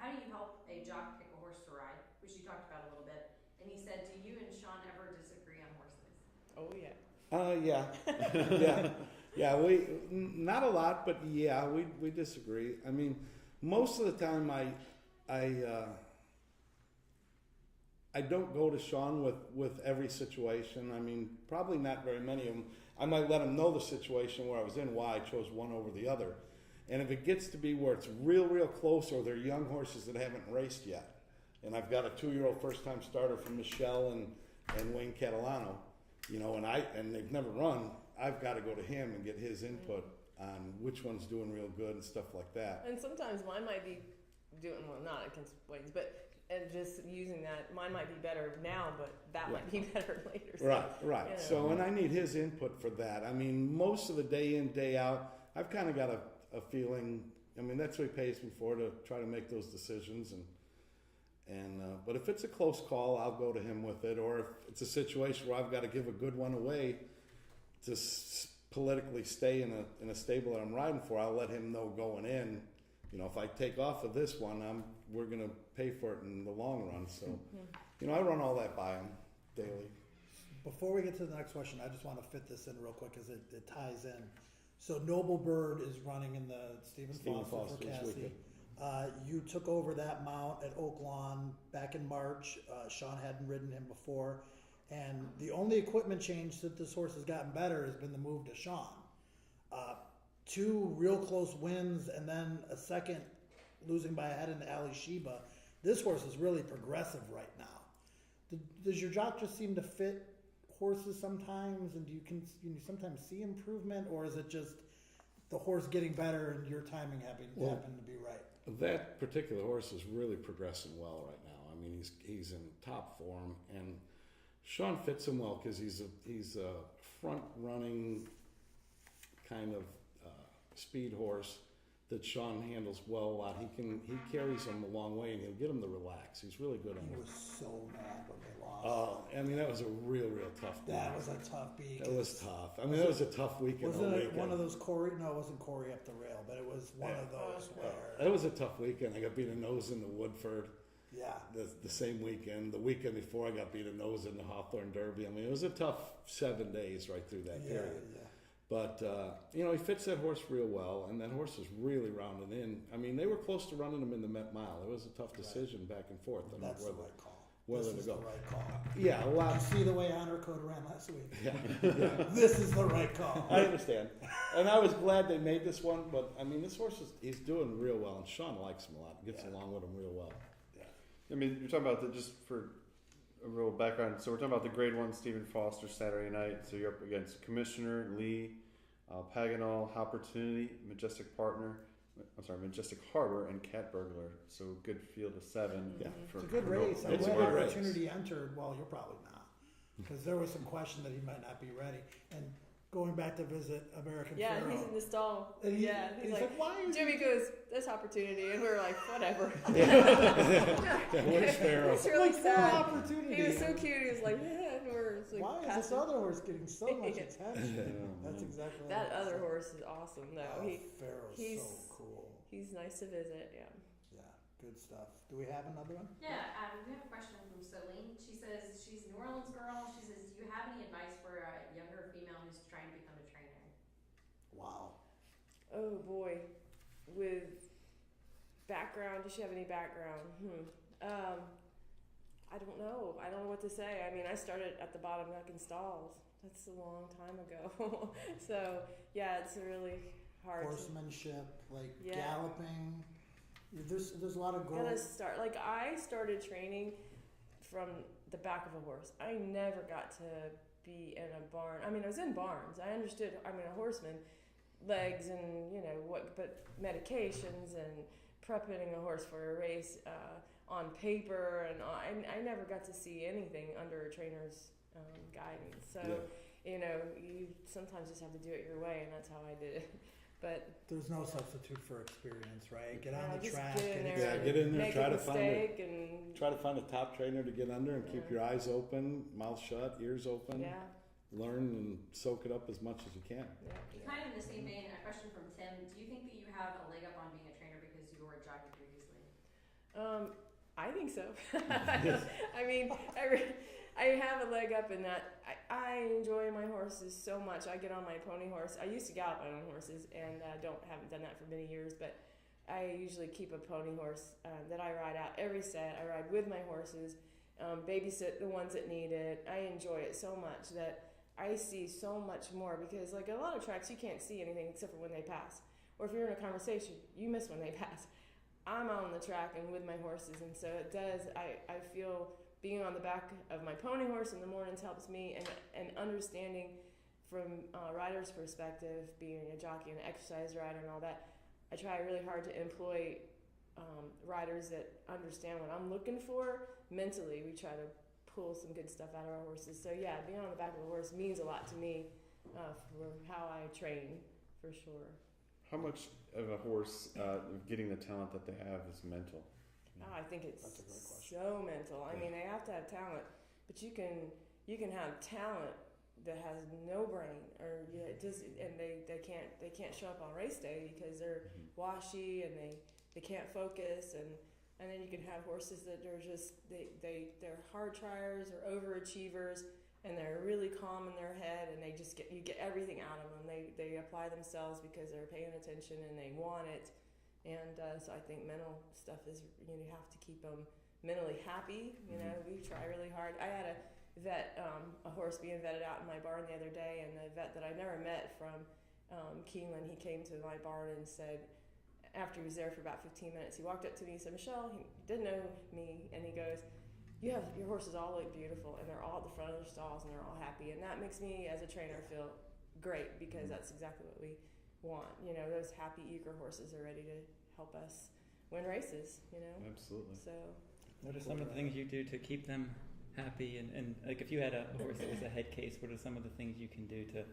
how do you help a jock pick a horse to ride, which you talked about a little bit. And he said, do you and Sean ever disagree on horses? Oh, yeah. Yeah. Yeah, we not a lot, but yeah, we disagree. I mean, most of the time I don't go to Sean with every situation. I mean, probably not very many of them. I might let him know the situation where I was in, why I chose one over the other. And if it gets to be where it's real close, or they're young horses that haven't raced yet, and I've got a 2-year-old first-time starter from Michelle and Wayne Catalano, and they've never run, I've got to go to him and get his input on which one's doing real good and stuff like that. And sometimes mine might be doing, well, not against Wayne's, but just using that, mine might be better now, but that might be better later. So, Right. So, and I need his input for that. I mean, most of the day in, day out, I've kind of got a feeling, I mean, that's what he pays me for, to try to make those decisions. But if it's a close call, I'll go to him with it. Or if it's a situation where I've got to give a good one away politically stay in a stable that I'm riding for, I'll let him know going in. You know, if I take off of this one, we're gonna pay for it in the long run. So, you know, I run all that by him daily. Before we get to the next question, I just want to fit this in real quick because it ties in. So Noble Bird is running in the Stephen Foster for Foster's Cassie. weekend. You took over that mount at Oak Lawn back in March. Sean hadn't ridden him before. And the only equipment change that this horse has gotten better has been the move to Sean. 2 real close wins and then a second losing by a head into Ali Sheba. This horse is really progressive right now. Does your jock just seem to fit horses sometimes, and can you sometimes see improvement, or is it just the horse getting better and your timing happen to be right? That particular horse is really progressing well right now. I mean, he's in top form, and Sean fits him well because he's a front running kind of speed horse that Sean handles well a lot. He carries him a long way, and he'll get him to relax. He's really good on He it. was so mad when they lost. I mean, that was a real tough beat. That was a tough beat. That was tough. I mean, that was a tough weekend. Wasn't all it weekend. one of those Corey? No, it wasn't Corey up the rail, but it was one of those where. It was a tough weekend. I got beat a nose in the Woodford Yeah. the same weekend. The weekend before, I got beat a nose in the Hawthorne Derby. I mean, it was a tough 7 days right through that period. Yeah. But, you know, he fits that horse real well, and that horse is really rounding in. I mean, they were close to running him in the Met Mile. It was a tough decision back and forth. I mean, That's the right call. whether This to is go. the right call. Yeah, a Did lot. you see the way Honor Code ran last week? Yeah. This is the right call. I understand. And I was glad they made this one, but, I mean, this horse he's doing real well, and Sean likes him a lot. Gets along with him real well. I mean, you're talking about just for a real background. So we're talking about the Grade 1 Stephen Foster Saturday night. So you're up against Commissioner, Lee, Paganol, Opportunity, Majestic Harbor, and Cat Burglar. So good field of 7. Yeah. For, It's a good for race. I'm It's a glad good race. Opportunity entered. Well, you're probably not, because there was some question that he might not be ready. And going back to visit American Yeah, Pharaoh, he's in the stall. and He's like, why is Jimmy goes, "This opportunity," and we were like, "Whatever." Where's Pharaoh? It's really like sad. Opportunity? He was so cute. He was like, "Yeah," and we're just like, Why is this passing. other horse getting so much Yeah. attention? That's exactly what That I was other saying. horse is awesome, though. Pharaoh's he's- so cool. He's nice to visit. Yeah. Yeah, good stuff. Do we have another one? Yeah, we have a question from Celine. She says she's a New Orleans girl. She says, do you have any advice for a younger female who's trying to become a trainer? Wow. Oh boy, with background. Does she have any background? I don't know. I don't know what to say. I mean, I started at the bottom milking stalls. That's a long time ago. So yeah, it's really hard. Horsemanship, like Yeah. galloping. There's a lot of Gotta goals. start. Like I started training from the back of a horse. I never got to be in a barn. I mean, I was in barns. I understood. I mean, a horseman, legs and but medications and prepping a horse for a race on paper, and I never got to see anything under a trainer's guidance. So you sometimes just have to do it your way, and that's how I did it. But There's no substitute for experience, right? Get on Yeah, the just track. get in there Yeah, get in there, make try a to find it. mistake, and Try to find a top trainer to get under and keep your eyes open, mouth shut, ears open. yeah. Learn and soak it up as much as you can. Kind of in the same vein, a question from Tim. Do you think that you have a leg up on being a trainer because you were a jockey previously? I think so. I mean, I have a leg up in that I enjoy my horses so much. I get on my pony horse. I used to gallop my own horses, and haven't done that for many years. But I usually keep a pony horse that I ride out every set. I ride with my horses, babysit the ones that need it. I enjoy it so much that I see so much more, because like a lot of tracks you can't see anything except for when they pass, or if you're in a conversation you miss when they pass. I'm on the track and with my horses, and so it does. I feel being on the back of my pony horse in the mornings helps me, and understanding from a rider's perspective, being a jockey and an exercise rider and all that, I try really hard to employ riders that understand what I'm looking for mentally. We try to pull some good stuff out of our horses. So yeah, being on the back of a horse means a lot to me for how I train, for sure. How much of a horse getting the talent that they have is mental? Oh, I think it's That's a great question. so mental. I mean, they have to have talent, but you can have talent that has no brain, or just and they can't show up on race day because they're washy and they can't focus, and then you can have horses that are just they're hard triers or overachievers, and they're really calm in their head, and you get everything out of them. They apply themselves because they're paying attention and they want it, and so I think mental stuff is, you have to keep them mentally happy. We try really hard. I had a horse being vetted out in my barn the other day, and the vet that I never met from Keeneland, he came to my barn and said, after he was there for about 15 minutes, he walked up to me and said, Michelle, he didn't know me, and he goes, your horses all look beautiful, and they're all at the front of their stalls, and they're all happy, and that makes me as a trainer feel great, because that's exactly what we want. Those happy, eager horses are ready to help us win races, Absolutely. So What are some of the things you do to keep them happy? And like, if you had a horse that was a head case, what are some of the things you can do to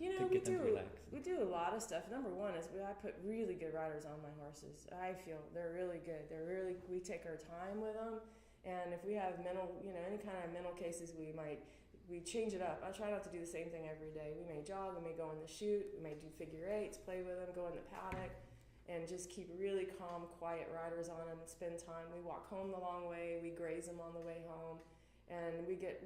get them to relax? We do a lot of stuff. Number one is I put really good riders on my horses. I feel they're really good. We take our time with them, and if we have mental, any kind of mental cases, we change it up. I try not to do the same thing every day. We may jog, we may go in the chute, we may do figure eights, play with them, go in the paddock, and just keep really calm, quiet riders on them and spend time. We walk home the long way, we graze them on the way home, and we get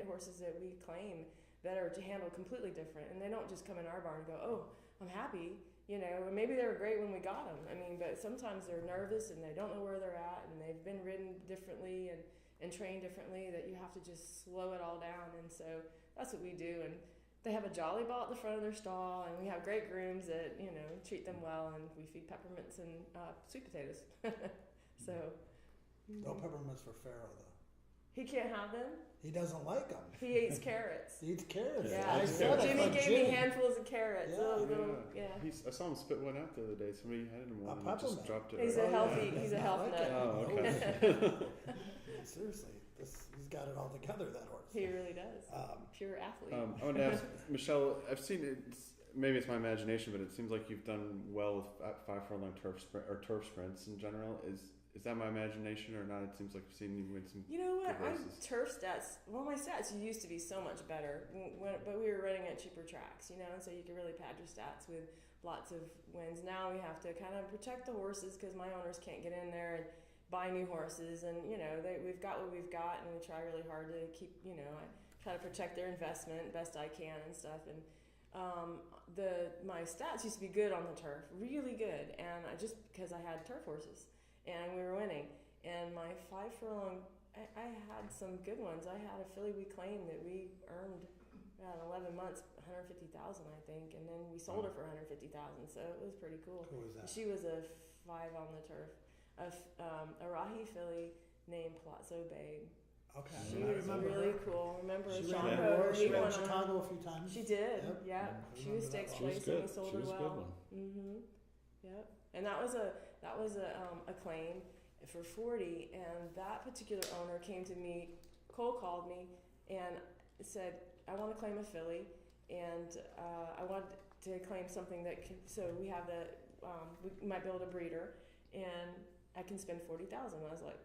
horses that we claim that are handled completely different, and they don't just come in our barn and go, oh, I'm happy, or maybe they were great when we got them. But sometimes they're nervous and they don't know where they're at, and they've been ridden differently and trained differently, that you have to just slow it all down. And so that's what we do. And they have a jolly ball at the front of their stall, and we have great grooms that treat them well, and we feed peppermints and sweet potatoes. So No peppermints for Pharaoh, though. he can't have them. He doesn't like them. He eats carrots. He eats carrots. Yeah, I said it, Jimmy but gave me handfuls of carrots. Yeah. I saw him spit one out the other day. Somebody handed him one and peppermint. just dropped it. He's right a out. healthy. He's a health nut. Oh, okay. Seriously, he's got it all together, that horse. He really does. Um, Pure athlete. I want to ask Michelle. I've seen it. Maybe it's my imagination, but it seems like you've done well with 5 furlong turf sprints in general. Is that my imagination or not? It seems like I've seen you win some. You know what? good races. Turf stats. Well, my stats used to be so much better, but we were running at cheaper tracks, and so you could really pad your stats with lots of wins. Now we have to kind of protect the horses because my owners can't get in there and buy new horses, and we've got what we've got, and we try really hard to keep. I try to protect their investment best I can and stuff, and. My stats used to be good on the turf, really good, and just because I had turf horses and we were winning. And my 5 furlong, I had some good ones. I had a filly we claimed that we earned in 11 months $150,000, I think, and then we sold her for $150,000, so it was pretty cool. Who was that? She was a 5 on the turf, a Rahi filly named Palazzo Babe. Okay. She I was remember really her. cool. Remember She Sean ran Boger? She He ran won on- Chicago a few times. She did. Yep. Yeah. I She was remember stakes that She was place, good. and we sold She her was a well. good one. Mm-hmm. Yep. And that was a claim for 40, and that particular owner came to me, cold called me, and said, I want to claim a filly, and I want to claim something that can, so we have we might build a breeder, and I can spend $40,000. I was like,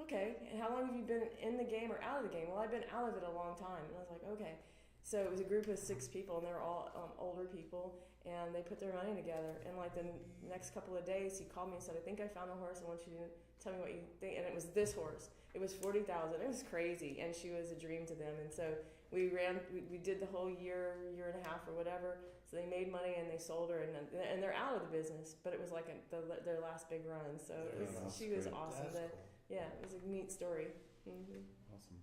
okay, and how long have you been in the game or out of the game? Well, I've been out of it a long time. And I was like, okay. So it was a group of 6 people, and they were all older people, and they put their money together. And like the next couple of days, he called me and said, I think I found a horse. I want you to tell me what you think. And it was this horse. It was $40,000. It was crazy, and she was a dream to them. And so we did the whole year and a half or whatever. So they made money, and they sold her, and they're out of the business. But it was like their last big run. So she was great. awesome. That's cool. Yeah, it was a neat story. Mm-hmm. Awesome.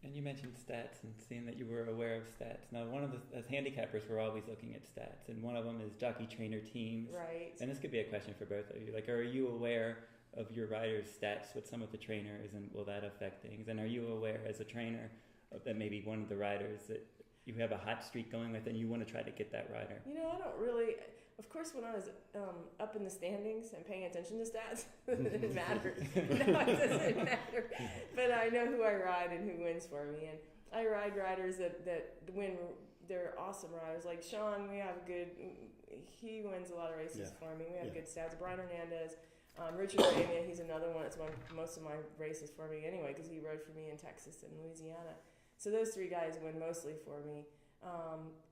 And you mentioned stats and seeing that you were aware of stats. Now, one of as handicappers, we're always looking at stats, and one of them is jockey trainer teams. Right. And this could be a question for both of you. Like, are you aware of your riders' stats with some of the trainers, and will that affect things? And are you aware as a trainer that maybe one of the riders that you have a hot streak going with, and you want to try to get that rider? I don't really. Of course, when I was up in the standings and paying attention to stats, it mattered. No, it doesn't matter. But I know who I ride and who wins for me. And I ride riders that win. They're awesome riders. Like Sean, he wins a lot of races for me. We have good stats. Brian Hernandez, Richard Ramia, he's another one that's won most of my races for me anyway, because he rode for me in Texas and Louisiana. So those 3 guys win mostly for me.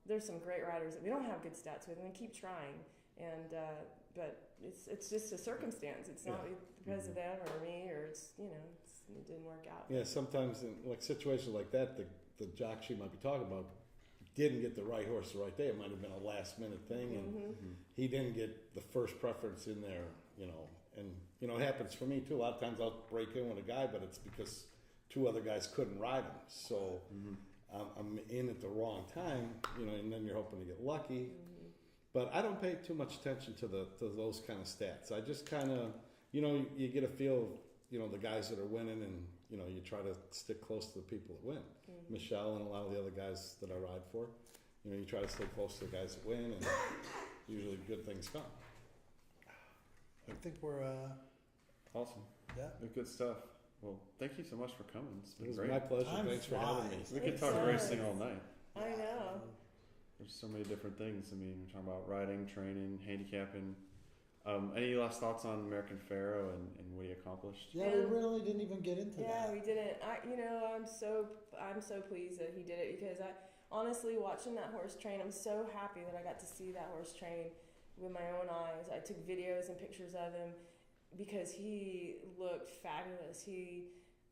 There's some great riders that we don't have good stats with, and we keep trying. And but it's just a circumstance. It's not because of them or me, or it didn't work out. Yeah, sometimes in like situations like that, the jock she might be talking about didn't get the right horse the right day. It might have been a last minute thing, and he didn't get the first preference in there, And it happens for me too. A lot of times I'll break in with a guy, but it's because 2 other guys couldn't ride him. So I'm in at the wrong time, and then you're hoping to get lucky. But I don't pay too much attention to those kind of stats. I just kind of, you get a feel of, the guys that are winning, and you try to stick close to the people that win. Michelle and a lot of the other guys that I ride for, you try to stay close to the guys that win, and usually good things come. I think we're Awesome. yeah. Good stuff. Well, thank you so much for coming. It's It been was great. my pleasure. Time Thanks for having me. flies. We could It talk does. racing all night. I know. There's so many different things. I mean, we're talking about riding, training, handicapping. Any last thoughts on American Pharoah and what he accomplished? Yeah, we really didn't even get into Yeah, that. we didn't. I'm so pleased that he did it, because I honestly, watching that horse train, I'm so happy that I got to see that horse train with my own eyes. I took videos and pictures of him because he looked fabulous.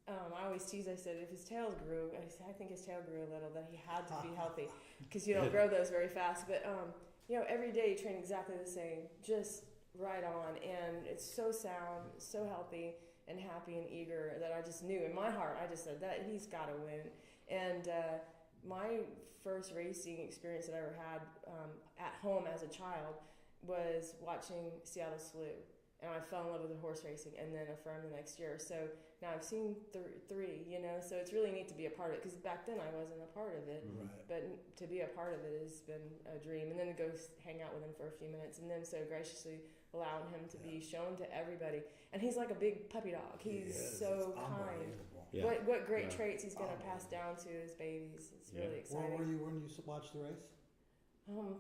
I always tease, I said if his tail grew, I think his tail grew a little, that he had to be healthy, because you don't grow those very fast. But every day he trained exactly the same, just right on, and it's so sound, so healthy and happy and eager, that I just knew in my heart, I just said that he's got to win. And my first racing experience that I ever had at home as a child was watching Seattle Slew, and I fell in love with the horse racing, and then affirmed the next year. So now I've seen 3, so it's really neat to be a part of it, because back then I wasn't a part of it. Right. But to be a part of it has been a dream. And then to go hang out with him for a few minutes, and then so graciously allowing him to be shown to everybody. And he's like a big puppy dog. He's so It's kind. unbelievable. Yeah. What great Yeah. traits he's going to pass down to his babies. It's Yeah. really Where were exciting. you when you watched the race?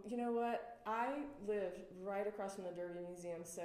You know what? I live right across from the Derby Museum, so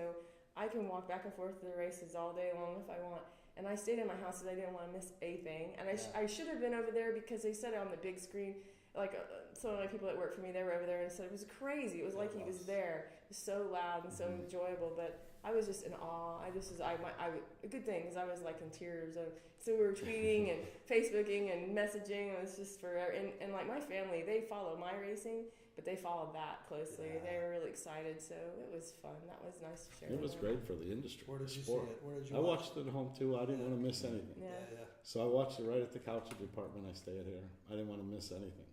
I can walk back and forth to the races all day long if I want. And I stayed in my house because I didn't want to miss a thing. And I should have been over there, because they said it on the big screen. Like some of my people that work for me, they were over there and said it was crazy. It was like he was there. It was so loud and so enjoyable. But I was just in awe. A good thing is I was like in tears. So we were tweeting and Facebooking and messaging. It was just forever. And like my family, they follow my racing, but they followed that closely. Yeah. They were really excited. So it was fun. That was nice to share. It was with them. great for the industry. Where did you sport. see it? Where did you I watch watched it at home too. I didn't want to miss anything. Yeah. Yeah. So I watched it right at the couch department. I stayed here. I didn't want to miss anything.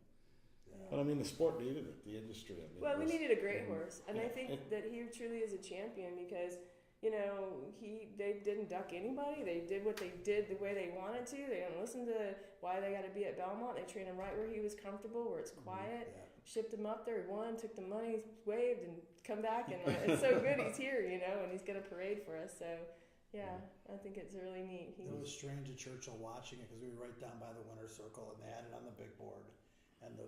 Yeah. But I mean, the sport needed it. The industry. I mean, Well, it we was- needed a great horse, and I Yeah. think that he truly is a champion, because they didn't duck anybody. They did what they did the way they wanted to. They didn't listen to why they got to be at Belmont. They trained him right where he was comfortable, where it's quiet. Yeah. Shipped him up there. He won, took the money, waved, and come back. And it's so good he's here, and he's gonna parade for us. So yeah, I think it's really neat. It was strange at Churchill watching it, because we were right down by the winner's circle, and they had it on the big board, and the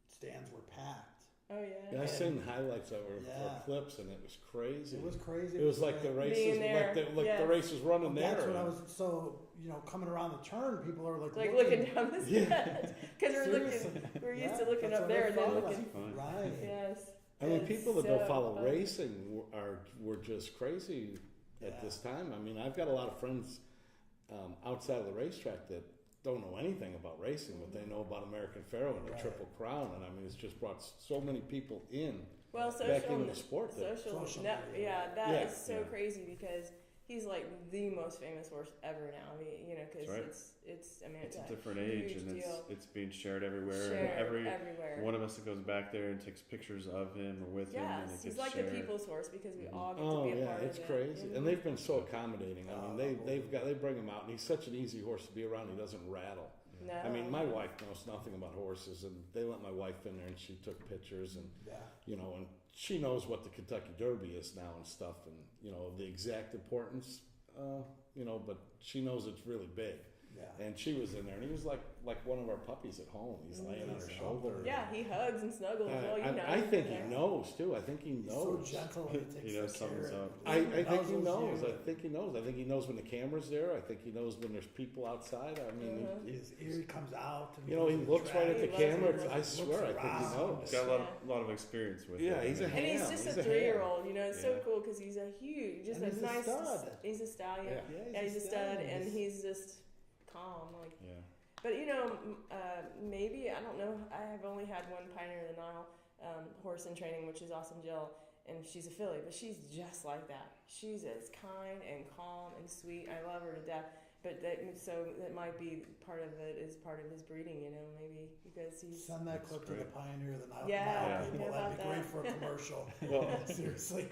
stands were packed. Oh yeah. Yeah, I seen highlights of it Yeah. or clips, and it was crazy. It was crazy. It was like the races, there, like yes. the race was running there. That's what I was. So coming around the turn, people are like looking down the Yeah. stand, because Seriously. we're used Yeah, to looking that's up what there I and then felt looking. Fun. Right. Yes. I mean, It's people that so don't follow fun. racing were just crazy at Yeah. this time. I mean, I've got a lot of friends outside of the racetrack that don't know anything about racing, but they know about American Pharoah and the Right. Triple Crown, and I mean, it's just brought so many people in Well, back social, into the sport. Social that media. that is so Yeah. crazy, because he's like the most famous horse ever now. I mean, because That's right. it's It's a a different age, huge and deal. it's being shared everywhere. Shared and everywhere. one of us that goes back there and takes pictures of him or with him, and it Yes, gets he's like shared. the people's horse, because we Mhm. all get Oh to be a yeah, part it's of it. crazy, Mhm. and they've been so accommodating. I mean, Oh, they bring him out, and he's such an easy horse to be around. He doesn't rattle. No. I mean, my wife knows nothing about horses, and they let my wife in there, and she took pictures, and Yeah. and she knows what the Kentucky Derby is now and stuff, and the exact importance, but she knows it's really big. Yeah. And she was in there, and he was like one of our puppies at home. He's laying on her He's shoulder. Yeah, he hugs and snuggles. Well, you know. I think he Yeah. knows too. I think he He's knows. so gentle when he takes He knows the care something's of up. it. I think he Nuzzles knows. you. I think he knows. I think he knows when the camera's there. I think he knows when there's people outside. I mean, His ear comes out. And he looks right at the He loves camera. it. I swear, I think he around. knows. He's got a lot of experience with Yeah, it. he's a And he's ham. just He's a a ham. 3-year-old, you know, it's so Yeah. cool because he's a huge, just And a he's a nice, stud. he's a stallion. Yeah. Yeah, he's a stud, stud. and he's just calm, like. Yeah. But you know, maybe I don't know. I have only had one Pioneer of the Nile horse in training, which is Awesome Jill, and she's a filly, but she's just like that. She's as kind and calm and sweet. I love her to death. But that might be part of it is part of his breeding. You know, maybe because he's. Send that That's clip to the great. Pioneer of the Nile. Yeah, Nile you people. know That'd be about great that. for a commercial. Well, Seriously.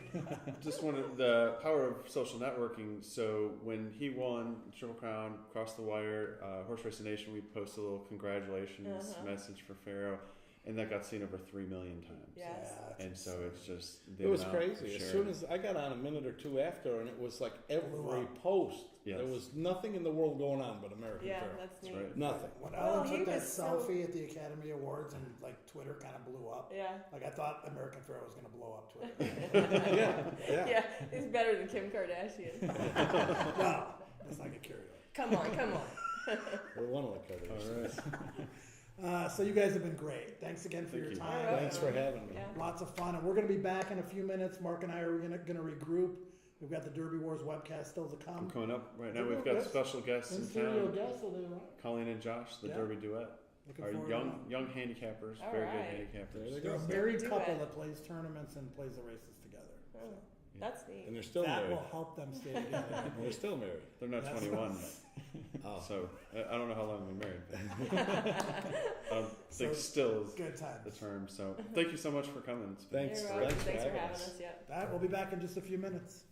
just wanted the power of social networking. So when he won Triple Crown, Cross the Wire, Horse Racing Nation, we posted a little congratulations message for Pharaoh, and that got seen over 3 million times. Yes. Yeah, And so it's just the It was amount of crazy. As sharing. soon as I got on a minute or two after, and it was like every up. post. Yes. There was nothing in the world going on but American Yeah, Pharoah. that's That's neat. right. Nothing. When Well, Ellen he took that was so- selfie at the Academy Awards and like Twitter kind of blew up. Yeah. Like I thought American Pharoah was going to blow up Twitter. Yeah. Yeah, he's better than Kim Kardashian. Wow, let's not get carried away. Come on. We're one of the colors. All right. So you guys have been great. Thanks again for Thank your you. time. You're Thanks for having me. Yeah. Lots of fun, and we're going to be back in a few minutes. Mark and I are going to regroup. We've got the Derby Wars webcast still to I'm come. coming up right now. There We've we go. got special guests in In-studio town. guests, are they right? Colleen and Josh, the Yeah. Derby duet. Looking Our forward young handicappers, All very right. good There handicappers. they They're a go. married Duet. couple that plays tournaments and plays the races together. Oh, So that's neat. And they're still that married. will help them stay together. They're still married. They're not That's- 21, Oh. so I don't know how long they've been married. But I think So, still is Good the times. term. So thank you so much for coming. It's been Thanks. You're welcome. Thanks for Thanks for having having us. us. Yep. All right, we'll be back in just a few minutes.